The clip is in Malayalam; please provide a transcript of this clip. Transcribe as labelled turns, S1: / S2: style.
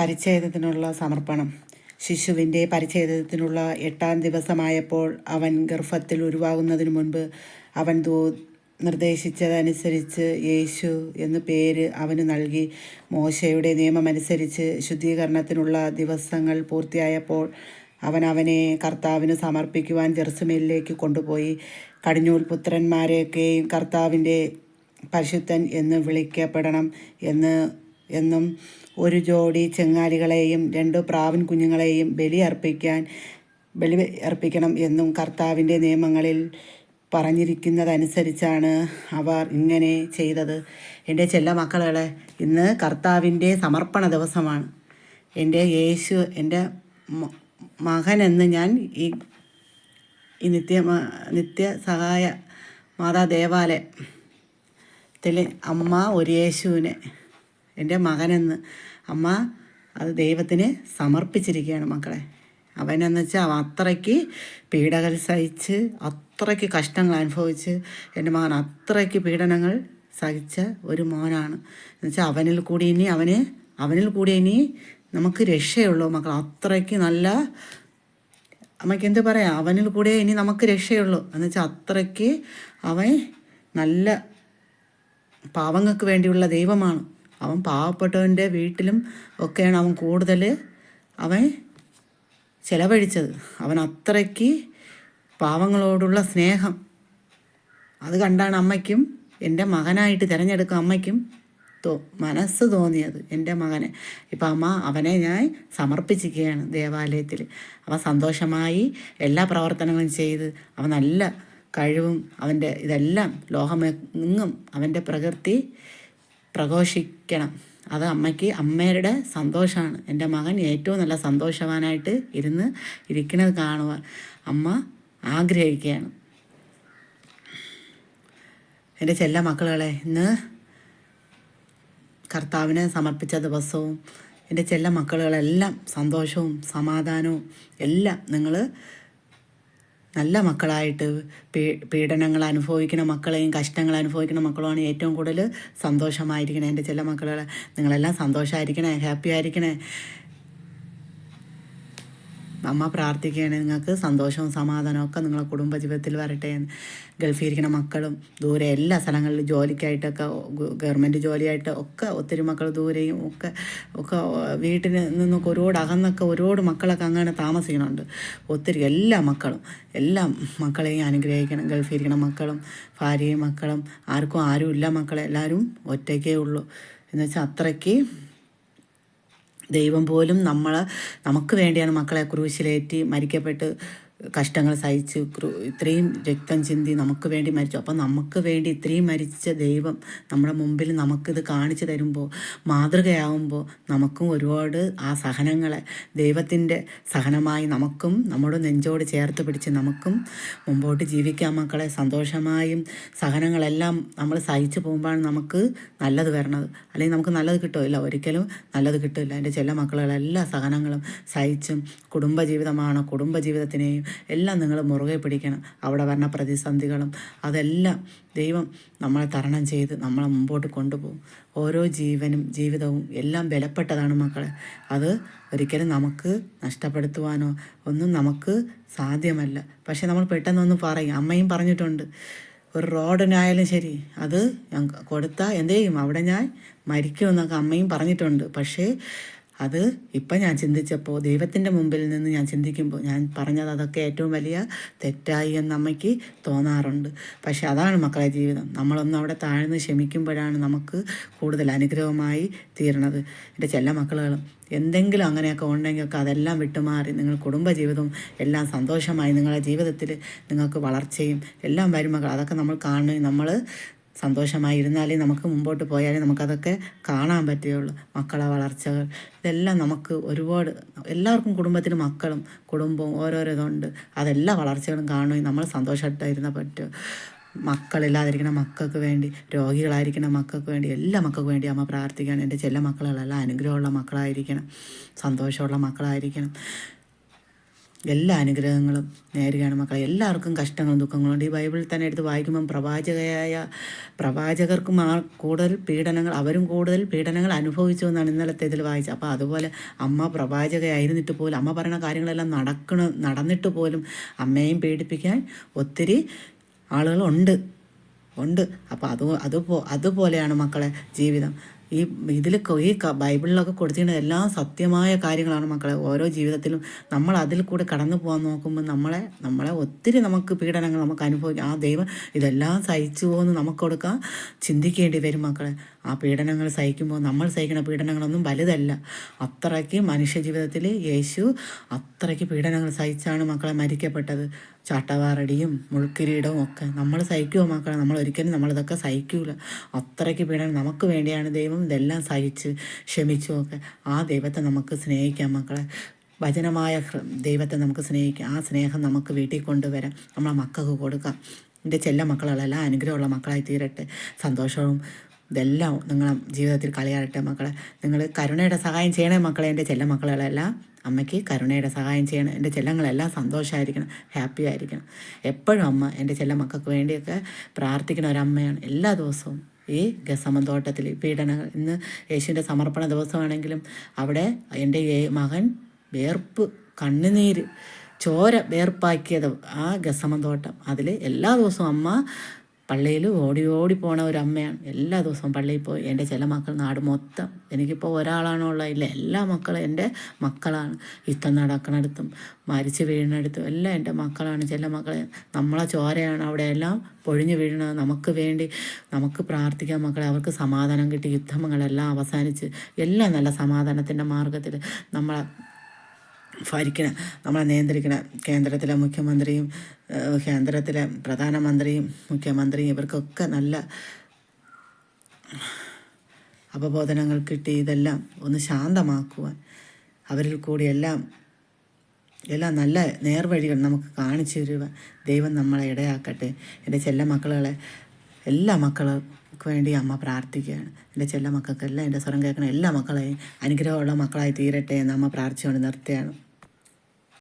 S1: പരിച്ഛേദത്തിനുള്ള സമർപ്പണം. ശിശുവിൻ്റെ പരിച്ഛേദത്തിനുള്ള 8-ാം ദിവസമായപ്പോൾ അവൻ ഗർഭത്തിൽ ഉരുവാകുന്നതിനു മുൻപ് അവൻ നിർദ്ദേശിച്ചതനുസരിച്ച് യേശു എന്നു പേര് അവന് നൽകി. മോശയുടെ നിയമമനുസരിച്ച് ശുദ്ധീകരണത്തിനുള്ള ദിവസങ്ങൾ പൂർത്തിയായപ്പോൾ അവനെ കർത്താവിന് സമർപ്പിക്കുവാൻ ജെറുസലേമിലേക്ക് കൊണ്ടുപോയി. കടിഞ്ഞൂൽ പുത്രന്മാരെയൊക്കെയും കർത്താവിൻ്റെ പരിശുദ്ധൻ എന്ന് വിളിക്കപ്പെടണം എന്നും ഒരു ജോഡി ചെങ്ങാലികളെയും 2 പ്രാവിൻ കുഞ്ഞുങ്ങളെയും ബലി അർപ്പിക്കണം എന്നും കർത്താവിൻ്റെ നിയമങ്ങളിൽ പറഞ്ഞിരിക്കുന്നതനുസരിച്ചാണ് അവർ ഇങ്ങനെ ചെയ്തത്. എൻ്റെ ചെല്ല മക്കളെ, ഇന്ന് കർത്താവിൻ്റെ സമർപ്പണ ദിവസമാണ്. എൻ്റെ യേശു എൻ്റെ മകനെന്ന് ഞാൻ ഈ നിത്യ സഹായ മാതാ ദേവാലയത്തിൽ അമ്മ ഒരു യേശുവിനെ എൻ്റെ മകനെന്ന് അമ്മ അത് ദൈവത്തിന് സമർപ്പിച്ചിരിക്കുകയാണ് മക്കളെ. അവനെന്ന് വെച്ചാൽ അവൻ അത്രയ്ക്ക് പീഡകൾ സഹിച്ച് അത്രയ്ക്ക് കഷ്ടങ്ങൾ അനുഭവിച്ച് എൻ്റെ മകൻ അത്രയ്ക്ക് പീഡനങ്ങൾ സഹിച്ച ഒരു മോനാണ്. എന്നുവെച്ചാൽ അവനിൽ കൂടി ഇനി നമുക്ക് രക്ഷയുള്ളൂ മക്കൾ. അത്രയ്ക്ക് നല്ല അമ്മയ്ക്ക് എന്ത് പറയാം, അവനിൽ കൂടെ ഇനി നമുക്ക് രക്ഷയുള്ളൂ. എന്നുവെച്ചാൽ അത്രയ്ക്ക് അവൻ നല്ല പാവങ്ങൾക്ക് വേണ്ടിയുള്ള ദൈവമാണ്. അവൻ പാവപ്പെട്ടവൻ്റെ വീട്ടിലും ഒക്കെയാണ് അവൻ കൂടുതൽ ചിലവഴിച്ചത്. അവൻ അത്രയ്ക്ക് പാവങ്ങളോടുള്ള സ്നേഹം അത് കണ്ടാണ് അമ്മയ്ക്കും എൻ്റെ മകനായിട്ട് തിരഞ്ഞെടുക്കുക അമ്മയ്ക്കും മനസ്സ് തോന്നിയത് എൻ്റെ മകനെ. ഇപ്പം അമ്മ അവനെ ഞാൻ സമർപ്പിച്ചിരിക്കുകയാണ് ദേവാലയത്തിൽ. അവൻ സന്തോഷമായി എല്ലാ പ്രവർത്തനങ്ങളും ചെയ്ത് അവൻ നല്ല കഴിവും അവൻ്റെ ഇതെല്ലാം ലോകമെങ്ങും അവൻ്റെ പ്രകൃതി പ്രഘോഷിക്കണം. അത് അമ്മയുടെ സന്തോഷമാണ്. എൻ്റെ മകൻ ഏറ്റവും നല്ല സന്തോഷവാനായിട്ട് ഇരിക്കുന്നത് കാണുവാൻ അമ്മ ആഗ്രഹിക്കുകയാണ്. എൻ്റെ ചെല്ല മക്കളെ, ഇന്ന് കർത്താവിനെ സമർപ്പിച്ച ദിവസവും എൻ്റെ ചെല്ല മക്കളെല്ലാം സന്തോഷവും സമാധാനവും എല്ലാം നിങ്ങൾ നല്ല മക്കളായിട്ട് പീഡനങ്ങൾ അനുഭവിക്കുന്ന മക്കളെയും കഷ്ടങ്ങൾ അനുഭവിക്കുന്ന മക്കളുമാണ് ഏറ്റവും കൂടുതൽ സന്തോഷമായിരിക്കണേ. എൻ്റെ ചില മക്കളെ നിങ്ങളെല്ലാം സന്തോഷമായിരിക്കണേ, ഹാപ്പി ആയിരിക്കണേ. അമ്മ പ്രാർത്ഥിക്കുകയാണ് നിങ്ങൾക്ക് സന്തോഷവും സമാധാനവും ഒക്കെ നിങ്ങളെ കുടുംബജീവിതത്തിൽ വരട്ടെ. ഗൾഫിൽ ഇരിക്കുന്ന മക്കളും ദൂരെ എല്ലാ സ്ഥലങ്ങളിലും ജോലിക്കായിട്ടൊക്കെ ഗവൺമെൻറ് ജോലിയായിട്ട് ഒക്കെ ഒത്തിരി മക്കൾ ദൂരെയും ഒക്കെ വീട്ടിൽ നിന്നൊക്കെ ഒരുപാട് മക്കളൊക്കെ അങ്ങനെ താമസിക്കുന്നുണ്ട്. ഒത്തിരി എല്ലാ മക്കളെയും അനുഗ്രഹിക്കണം. ഗൾഫിൽ ഇരിക്കുന്ന മക്കളും ഭാര്യയും മക്കളും ആരും ഇല്ല മക്കളെ, എല്ലാവരും ഒറ്റയ്ക്കേ ഉള്ളൂ. എന്നുവെച്ചാൽ അത്രയ്ക്ക് ദൈവം പോലും നമുക്ക് വേണ്ടിയാണ് മക്കളെ ക്രൂശിലേറ്റി മരിക്കപ്പെട്ട് കഷ്ടങ്ങൾ സഹിച്ച് ഇത്രയും രക്തം ചിന്തി നമുക്ക് വേണ്ടി മരിച്ചു. അപ്പം നമുക്ക് വേണ്ടി ഇത്രയും മരിച്ച ദൈവം നമ്മുടെ മുമ്പിൽ നമുക്കിത് കാണിച്ചു തരുമ്പോൾ, മാതൃകയാവുമ്പോൾ നമുക്കും ഒരുപാട് ആ സഹനങ്ങളെ ദൈവത്തിൻ്റെ സഹനമായി നമുക്കും നമ്മുടെ നെഞ്ചോട് ചേർത്ത് പിടിച്ച് നമുക്കും മുമ്പോട്ട് ജീവിക്കാം മക്കളെ. സന്തോഷമായും സഹനങ്ങളെല്ലാം നമ്മൾ സഹിച്ചു പോകുമ്പോഴാണ് നമുക്ക് നല്ലത് വരണത്. അല്ലെങ്കിൽ നമുക്ക് നല്ലത് കിട്ടുമില്ല, ഒരിക്കലും നല്ലത് കിട്ടില്ല. എൻ്റെ ചില മക്കളെല്ലാ സഹനങ്ങളും സഹിച്ചും കുടുംബജീവിതത്തിനെയും എല്ലാം നിങ്ങൾ മുറുകെ പിടിക്കണം. അവിടെ വരുന്ന പ്രതിസന്ധികളും അതെല്ലാം ദൈവം നമ്മളെ തരണം ചെയ്ത് നമ്മളെ മുമ്പോട്ട് കൊണ്ടുപോകും. ഓരോ ജീവിതവും എല്ലാം ബലപ്പെട്ടതാണ് മക്കളെ. അത് ഒരിക്കലും നമുക്ക് നഷ്ടപ്പെടുത്തുവാനോ ഒന്നും നമുക്ക് സാധ്യമല്ല. പക്ഷെ നമ്മൾ പെട്ടെന്നൊന്ന് പറയും. അമ്മയും പറഞ്ഞിട്ടുണ്ട്, ഒരു റോഡിനായാലും ശരി അത് ഞാൻ കൊടുത്താൽ എന്ത് ചെയ്യും, അവിടെ ഞാൻ മരിക്കുമെന്നൊക്കെ അമ്മയും പറഞ്ഞിട്ടുണ്ട്. പക്ഷേ അത് ഇപ്പം ഞാൻ ചിന്തിച്ചപ്പോൾ, ദൈവത്തിൻ്റെ മുമ്പിൽ നിന്ന് ഞാൻ ചിന്തിക്കുമ്പോൾ ഞാൻ പറഞ്ഞത് അതൊക്കെ ഏറ്റവും വലിയ തെറ്റായി എന്ന് അമ്മയ്ക്ക് തോന്നാറുണ്ട്. പക്ഷെ അതാണ് മക്കളെ ജീവിതം. നമ്മളൊന്ന് അവിടെ താഴ്ന്ന് ക്ഷമിക്കുമ്പോഴാണ് നമുക്ക് കൂടുതൽ അനുഗ്രഹമായി തീരണത്. എൻ്റെ ചെല്ല മക്കളും എന്തെങ്കിലും അങ്ങനെയൊക്കെ ഉണ്ടെങ്കിലൊക്കെ അതെല്ലാം വിട്ടുമാറി നിങ്ങൾ കുടുംബജീവിതവും എല്ലാം സന്തോഷമായി നിങ്ങളുടെ ജീവിതത്തിൽ നിങ്ങൾക്ക് വളർച്ചയും എല്ലാം വരും മക്കൾ. അതൊക്കെ നമ്മൾ കാണുകയും നമ്മൾ സന്തോഷമായിരുന്നാലേ നമുക്ക് മുമ്പോട്ട് പോയാലേ നമുക്കതൊക്കെ കാണാൻ പറ്റുകയുള്ളൂ. മക്കളെ വളർച്ചകൾ ഇതെല്ലാം നമുക്ക് ഒരുപാട് എല്ലാവർക്കും കുടുംബത്തിന് മക്കളും കുടുംബവും ഓരോരോ ഇതുണ്ട്. അതെല്ലാ വളർച്ചകളും കാണുകയും നമ്മൾ സന്തോഷമായിട്ടിരുന്നാൽ പറ്റും. മക്കളില്ലാതിരിക്കുന്ന മക്കൾക്ക് വേണ്ടി, രോഗികളായിരിക്കുന്ന മക്കൾക്ക് വേണ്ടി, എല്ലാ മക്കൾക്ക് വേണ്ടി അമ്മ പ്രാർത്ഥിക്കുകയാണ്. എൻ്റെ ചെല്ല മക്കളെല്ലാം അനുഗ്രഹമുള്ള മക്കളായിരിക്കണം, സന്തോഷമുള്ള മക്കളായിരിക്കണം. എല്ലാ അനുഗ്രഹങ്ങളും നേരുകയാണ് മക്കളെ. എല്ലാവർക്കും കഷ്ടങ്ങളും ദുഃഖങ്ങളും ഉണ്ട്. ഈ ബൈബിളിൽ തന്നെ എടുത്ത് വായിക്കുമ്പം പ്രവാചകർക്കും കൂടുതൽ പീഡനങ്ങൾ, അവരും കൂടുതൽ പീഡനങ്ങൾ അനുഭവിച്ചു എന്നാണ് ഇന്നലത്തെ ഇതിൽ വായിച്ചത്. അപ്പോൾ അതുപോലെ അമ്മ പ്രവാചകയായിരുന്നിട്ട് പോലും, അമ്മ പറയുന്ന കാര്യങ്ങളെല്ലാം നടന്നിട്ട് പോലും അമ്മയും പീഡിപ്പിക്കാൻ ഒത്തിരി ആളുകളുണ്ട്. അപ്പോൾ അതുപോലെയാണ് മക്കളെ ജീവിതം. ഈ ബൈബിളിലൊക്കെ കൊടുത്തിരിക്കുന്ന എല്ലാം സത്യമായ കാര്യങ്ങളാണ് മക്കളെ. ഓരോ ജീവിതത്തിലും നമ്മൾ അതിൽ കൂടെ കടന്നു പോകാൻ നോക്കുമ്പോൾ നമ്മളെ ഒത്തിരി നമുക്ക് പീഡനങ്ങൾ നമുക്ക് അനുഭവിക്കാം. ആ ദൈവം ഇതെല്ലാം സഹിച്ചു പോകുമെന്ന് നമുക്ക് കൊടുക്കാൻ ചിന്തിക്കേണ്ടി വരും മക്കളെ. ആ പീഡനങ്ങൾ സഹിക്കുമ്പോൾ നമ്മൾ സഹിക്കുന്ന പീഡനങ്ങളൊന്നും വലുതല്ല. അത്രയ്ക്ക് മനുഷ്യ ജീവിതത്തിൽ യേശു അത്രയ്ക്ക് പീഡനങ്ങൾ സഹിച്ചാണ് മക്കളെ മരിക്കപ്പെട്ടത്. ചാട്ടവാറടിയും മുൾക്കിരീടവും ഒക്കെ നമ്മൾ സഹിക്കുമോ മക്കളെ? നമ്മളൊരിക്കലും നമ്മളിതൊക്കെ സഹിക്കൂല. അത്രയ്ക്ക് പീഡനം നമുക്ക് വേണ്ടിയാണ് ദൈവം ഇതെല്ലാം സഹിച്ച് ക്ഷമിച്ചും ഒക്കെ. ആ ദൈവത്തെ നമുക്ക് സ്നേഹിക്കാം മക്കളെ. വചനമായ ദൈവത്തെ നമുക്ക് സ്നേഹിക്കാം. ആ സ്നേഹം നമുക്ക് വീട്ടിൽ കൊണ്ടുവരാം, നമ്മളെ മക്കൾക്ക് കൊടുക്കാം. എൻ്റെ ചെല്ല മക്കളെല്ലാം അനുഗ്രഹമുള്ള മക്കളായി തീരട്ടെ. സന്തോഷവും ഇതെല്ലാം നിങ്ങളെ ജീവിതത്തിൽ കളിയാറട്ടെ മക്കളെ. നിങ്ങൾ കരുണയുടെ സഹായം ചെയ്യണേ മക്കളെ. എൻ്റെ ചെല്ല മക്കളെല്ലാം അമ്മയ്ക്ക് കരുണയുടെ സഹായം ചെയ്യണം. എൻ്റെ ചെല്ലങ്ങളെല്ലാം സന്തോഷമായിരിക്കണം, ഹാപ്പി ആയിരിക്കണം. എപ്പോഴും അമ്മ എൻ്റെ ചെല്ല മക്കൾക്ക് വേണ്ടിയൊക്കെ പ്രാർത്ഥിക്കുന്ന ഒരമ്മയാണ്. എല്ലാ ദിവസവും ഈ ഗസമൻ തോട്ടത്തിൽ പീഡനങ്ങൾ, ഇന്ന് യേശുവിൻ്റെ സമർപ്പണ ദിവസമാണെങ്കിലും അവിടെ എൻ്റെ മകൻ കണ്ണുനീര് ചോര വേർപ്പാക്കിയത് ആ ഗസമൻ തോട്ടം. അതിൽ എല്ലാ ദിവസവും അമ്മ പള്ളിയിൽ ഓടി പോണ ഒരു അമ്മയാണ്. എല്ലാ ദിവസവും പള്ളിയിൽ പോയി എൻ്റെ ചില മക്കൾ നാട് മൊത്തം, എനിക്കിപ്പോൾ ഒരാളാണോ ഇല്ല, എല്ലാ മക്കളും എൻ്റെ മക്കളാണ്. യുദ്ധം നടക്കുന്നിടത്തും മരിച്ച് വീഴുന്നിടത്തും എല്ലാം എൻ്റെ മക്കളാണ്. ചില മക്കളെ നമ്മളെ ചോരയാണ് അവിടെ എല്ലാം പൊഴിഞ്ഞു വീഴുന്നത്. നമുക്ക് വേണ്ടി നമുക്ക് പ്രാർത്ഥിക്കാൻ മക്കളെ. അവർക്ക് സമാധാനം കിട്ടി, യുദ്ധങ്ങളെല്ലാം അവസാനിച്ച് എല്ലാം നല്ല സമാധാനത്തിൻ്റെ മാർഗത്തിൽ നമ്മളെ നിയന്ത്രിക്കണ കേന്ദ്രത്തിലെ മുഖ്യമന്ത്രിയും കേന്ദ്രത്തിലെ പ്രധാനമന്ത്രിയും മുഖ്യമന്ത്രിയും ഇവർക്കൊക്കെ നല്ല അവബോധനങ്ങൾ കിട്ടി. ഇതെല്ലാം ഒന്ന് ശാന്തമാക്കുവാൻ അവരിൽ കൂടി എല്ലാം നല്ല നേർവഴികൾ നമുക്ക് കാണിച്ചു തരുവാൻ ദൈവം നമ്മളെ ഇടയാക്കട്ടെ. എൻ്റെ ചെല്ല മക്കളെ എല്ലാ മക്കൾക്ക് വേണ്ടി അമ്മ പ്രാർത്ഥിക്കുകയാണ്. എൻ്റെ ചെല്ല മക്കൾക്കെല്ലാം എൻ്റെ സ്വരം കേൾക്കുന്ന എല്ലാ മക്കളെയും അനുഗ്രഹമുള്ള മക്കളായി തീരട്ടെ എന്ന് അമ്മ പ്രാർത്ഥിച്ചുകൊണ്ട് നിർത്തുകയാണ്.